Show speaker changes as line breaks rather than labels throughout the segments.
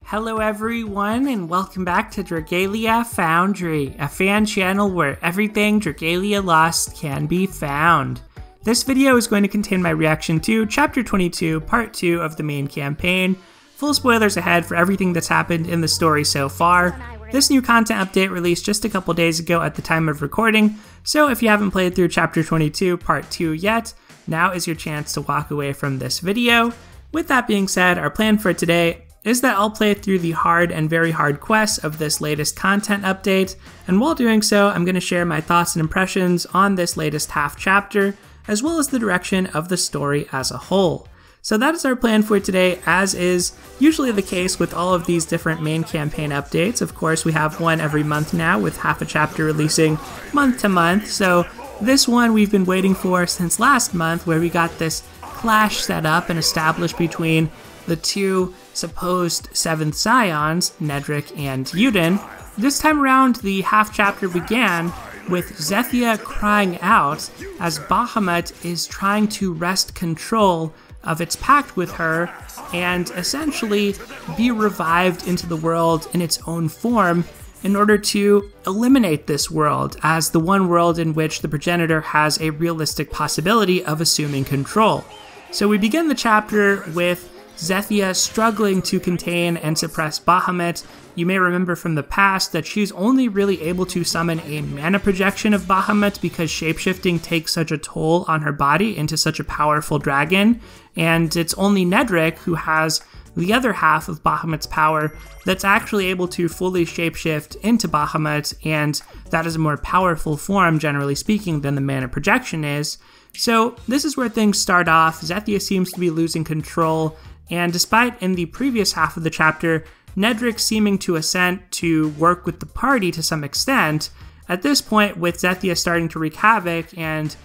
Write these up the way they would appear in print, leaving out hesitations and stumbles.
Hello everyone, and welcome back to Dragalia Foundry, a fan channel where everything Dragalia Lost can be found. This video is going to contain my reaction to Chapter 22, Part 2 of the main campaign. Full spoilers ahead for everything that's happened in the story so far. This new content update released just a couple days ago at the time of recording, so if you haven't played through Chapter 22, Part 2 yet, now is your chance to walk away from this video. With that being said, our plan for today is that I'll play through the hard and very hard quests of this latest content update, and while doing so, I'm going to share my thoughts and impressions on this latest half chapter, as well as the direction of the story as a whole. So that is our plan for today, as is usually the case with all of these different main campaign updates. Of course, we have one every month now, with half a chapter releasing month to month, so this one we've been waiting for since last month, where we got this clash set up and established between the two supposed seventh scions, Nedric and Yuden. This time around, the half chapter began with Zethia crying out as Bahamut is trying to wrest control of its pact with her and essentially be revived into the world in its own form in order to eliminate this world as the one world in which the progenitor has a realistic possibility of assuming control. So we begin the chapter with Zethia struggling to contain and suppress Bahamut. You may remember from the past that she's only really able to summon a mana projection of Bahamut because shapeshifting takes such a toll on her body into such a powerful dragon, and it's only Nedric who has the other half of Bahamut's power that's actually able to fully shapeshift into Bahamut, and that is a more powerful form, generally speaking, than the mana projection is. So this is where things start off. Zethia seems to be losing control, and despite in the previous half of the chapter, Nedric seeming to assent to work with the party to some extent, at this point with Zethia starting to wreak havoc and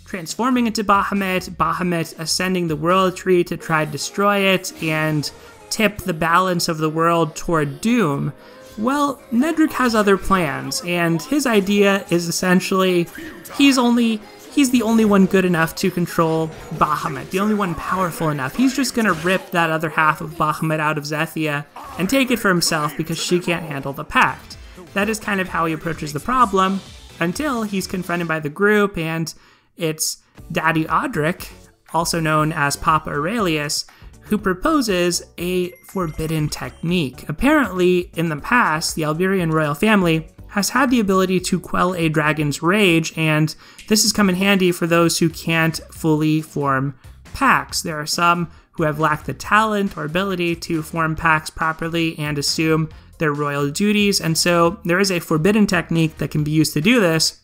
transforming into Bahamut ascending the world tree to try to destroy it and tip the balance of the world toward doom, well, Nedric has other plans, and his idea is essentially he's the only one good enough to control Bahamut, the only one powerful enough. He's just gonna rip that other half of Bahamut out of Zethia and take it for himself because she can't handle the pact. That is kind of how he approaches the problem, until he's confronted by the group, and it's Daddy Audric, also known as Papa Aurelius, who proposes a forbidden technique. Apparently, in the past, the Alberian royal family has had the ability to quell a dragon's rage, and this has come in handy for those who can't fully form pacts. There are some who have lacked the talent or ability to form pacts properly and assume their royal duties, and so there is a forbidden technique that can be used to do this,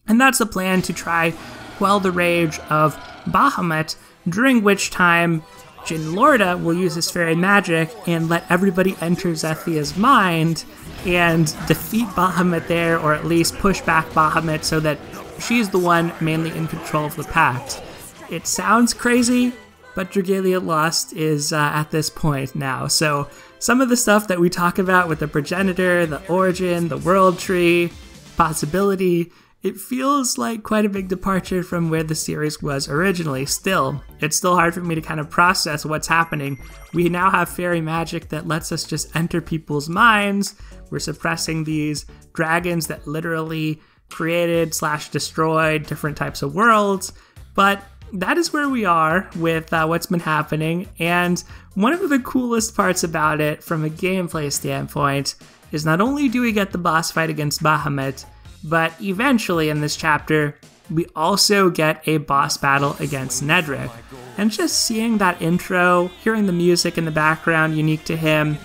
and that's the plan to try quell the rage of Bahamut, during which time Jin Lorda will use his fairy magic and let everybody enter Zethia's mind and defeat Bahamut there, or at least push back Bahamut so that she's the one mainly in control of the pact. It sounds crazy, but Dragalia Lost is at this point now. So some of the stuff that we talk about with the progenitor, the origin, the world tree, possibility, it feels like quite a big departure from where the series was originally. Still, it's still hard for me to kind of process what's happening. We now have fairy magic that lets us just enter people's minds. We're suppressing these dragons that literally created / destroyed different types of worlds. But that is where we are with what's been happening. And one of the coolest parts about it from a gameplay standpoint is not only do we get the boss fight against Bahamut, but eventually in this chapter, we also get a boss battle against Nedric. And just seeing that intro, hearing the music in the background unique to him,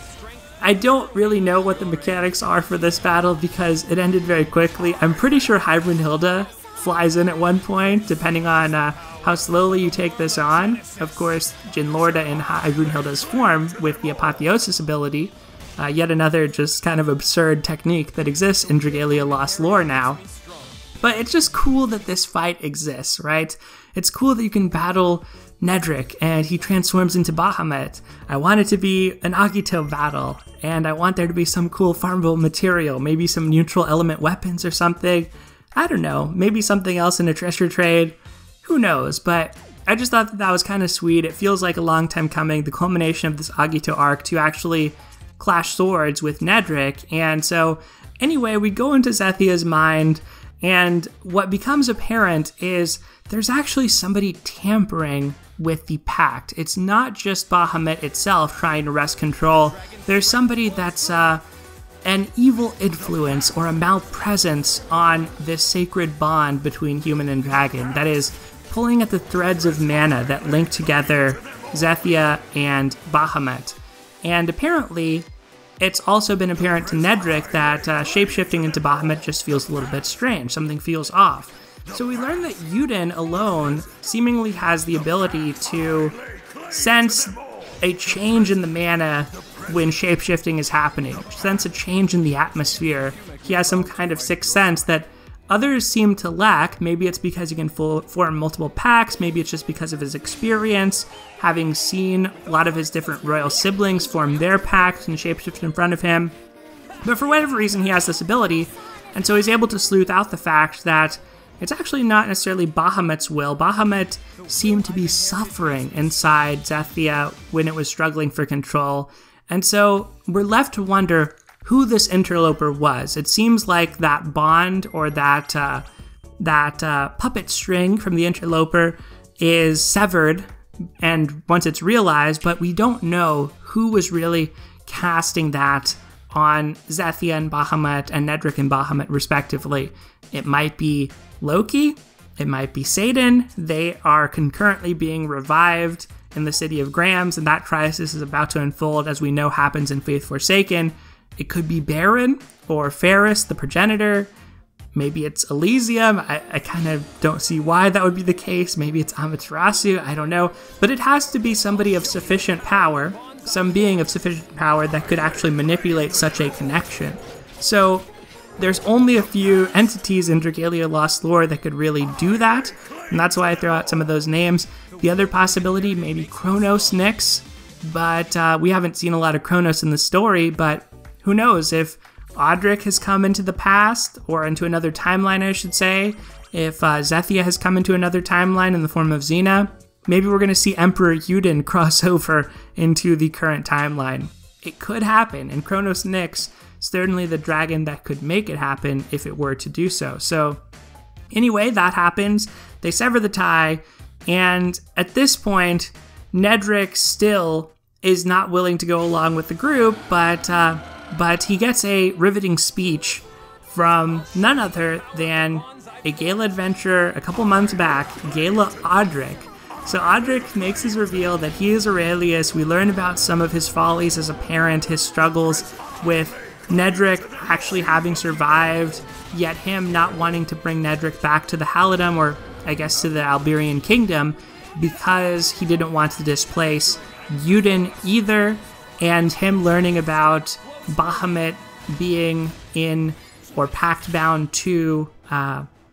I don't really know what the mechanics are for this battle because it ended very quickly. I'm pretty sure Hilda flies in at one point, depending on how slowly you take this on. Of course, Jin Lorda in Hilda's form with the Apotheosis ability. Yet another just kind of absurd technique that exists in Dragalia Lost lore now. But it's just cool that this fight exists, right? It's cool that you can battle Nedric and he transforms into Bahamut. I want it to be an Agito battle, and I want there to be some cool farmable material, maybe some neutral element weapons or something. I don't know, maybe something else in a treasure trade. Who knows, but I just thought that was kind of sweet. It feels like a long time coming, the culmination of this Agito arc, to actually clash swords with Nedric. And so anyway, we go into Zethia's mind, and what becomes apparent is there's actually somebody tampering with the pact. It's not just Bahamut itself trying to wrest control. There's somebody that's an evil influence or a malpresence on this sacred bond between human and dragon that is pulling at the threads of mana that link together Zethia and Bahamut. And apparently, it's also been apparent to Nedric that shapeshifting into Bahamut just feels a little bit strange. Something feels off. So we learn that Yuden alone seemingly has the ability to sense a change in the mana when shapeshifting is happening, sense a change in the atmosphere. He has some kind of sixth sense that others seem to lack. Maybe it's because he can form multiple packs, maybe it's just because of his experience, having seen a lot of his different royal siblings form their packs and shapeshift in front of him. But for whatever reason, he has this ability, and so he's able to sleuth out the fact that it's actually not necessarily Bahamut's will. Bahamut seemed to be suffering inside Zethia when it was struggling for control. And so we're left to wonder who this interloper was. It seems like that bond or that puppet string from the interloper is severed, and once it's realized, but we don't know who was really casting that on Zethia and Bahamut and Nedric and Bahamut respectively. It might be Loki, it might be Satan. They are concurrently being revived in the city of Grams, and that crisis is about to unfold, as we know happens in Faith Forsaken. It could be Baron or Ferris, the progenitor. Maybe it's Elysium. I kind of don't see why that would be the case. Maybe it's Amaterasu. I don't know. But it has to be somebody of sufficient power, some being of sufficient power that could actually manipulate such a connection. So there's only a few entities in Dragalia Lost Lore that could really do that, and that's why I throw out some of those names. The other possibility, maybe Kronos Nyx, but we haven't seen a lot of Kronos in the story, but who knows if Audric has come into the past, or into another timeline, I should say. If Zethia has come into another timeline in the form of Xena, maybe we're going to see Emperor Yuden cross over into the current timeline. It could happen, and Kronos Nyx, certainly the dragon that could make it happen if it were to do so. So anyway, that happens. They sever the tie, and at this point, Nedric still is not willing to go along with the group, but he gets a riveting speech from none other than a Gala adventurer a couple months back, Gala Audric. So Audric makes his reveal that he is Aurelius. We learn about some of his follies as a parent, his struggles with Nedric actually having survived, yet him not wanting to bring Nedric back to the Halidom, or I guess to the Alberian Kingdom, because he didn't want to displace Yuden either, and him learning about Bahamut being in or pact bound to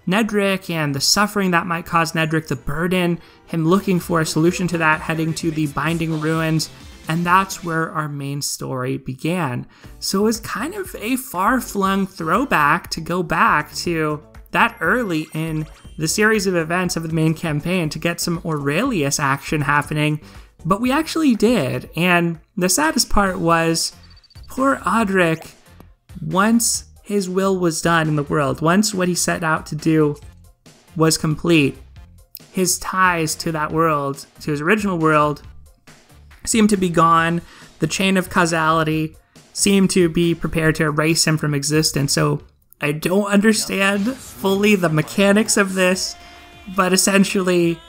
Nedric and the suffering that might cause Nedric, the burden, him looking for a solution to that, heading to the Binding Ruins, and that's where our main story began. So it was kind of a far-flung throwback to go back to that early in the series of events of the main campaign to get some Aurelius action happening, but we actually did, and the saddest part was poor Audric, once his will was done in the world, once what he set out to do was complete, his ties to that world, to his original world, seemed to be gone. The chain of causality seemed to be prepared to erase him from existence. So I don't understand fully the mechanics of this, but essentially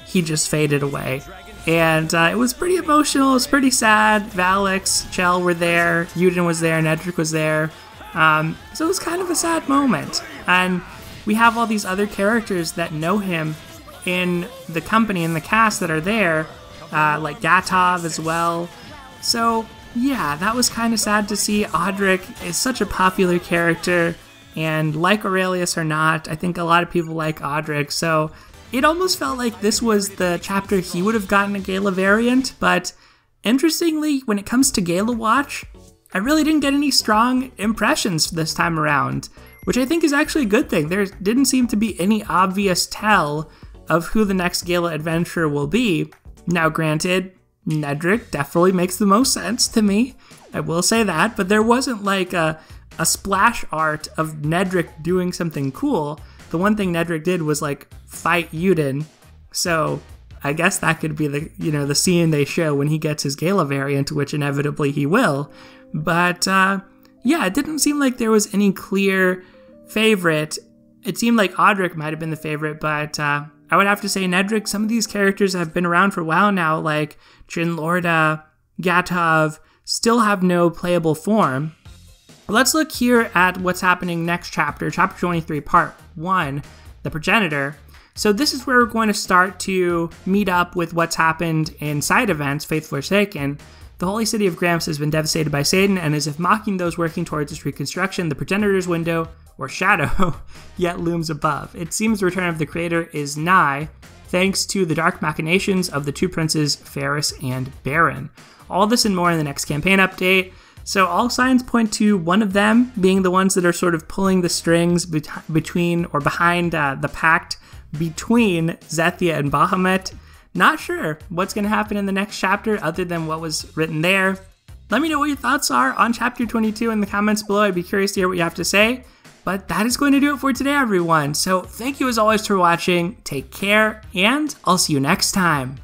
he just faded away. And it was pretty emotional, it was pretty sad. Valix, Chell were there, Yuden was there, Nedric was there. So it was kind of a sad moment. And we have all these other characters that know him in the company, in the cast that are there, like Gatov as well. So yeah, that was kind of sad to see. Audric is such a popular character, and like Aurelius or not, I think a lot of people like Audric, so it almost felt like this was the chapter he would have gotten a Gala variant, but interestingly, when it comes to Gala Watch, I really didn't get any strong impressions this time around, which I think is actually a good thing. There didn't seem to be any obvious tell of who the next Gala adventurer will be. Now granted, Nedric definitely makes the most sense to me. I will say that, but there wasn't like a splash art of Nedrick doing something cool. The one thing Nedrick did was like fight Yuden, so I guess that could be the scene they show when he gets his Gala variant, which inevitably he will. But yeah, it didn't seem like there was any clear favorite. It seemed like Audric might have been the favorite, but I would have to say Nedrick. Some of these characters have been around for a while now, like Jinlorda, Gatov, still have no playable form. Let's look here at what's happening next chapter, chapter 23, part 1, the Progenitor. So this is where we're going to start to meet up with what's happened in side events, Faith Forsaken. The holy city of Gramps has been devastated by Satan, and as if mocking those working towards its reconstruction, the Progenitor's window, or shadow, yet looms above. It seems the return of the Creator is nigh, thanks to the dark machinations of the two princes, Ferris and Baron. All this and more in the next campaign update. So all signs point to one of them being the ones that are sort of pulling the strings between or behind the pact between Zethia and Bahamut. Not sure what's going to happen in the next chapter other than what was written there. Let me know what your thoughts are on chapter 22 in the comments below. I'd be curious to hear what you have to say. But that is going to do it for today, everyone. So thank you as always for watching. Take care, and I'll see you next time.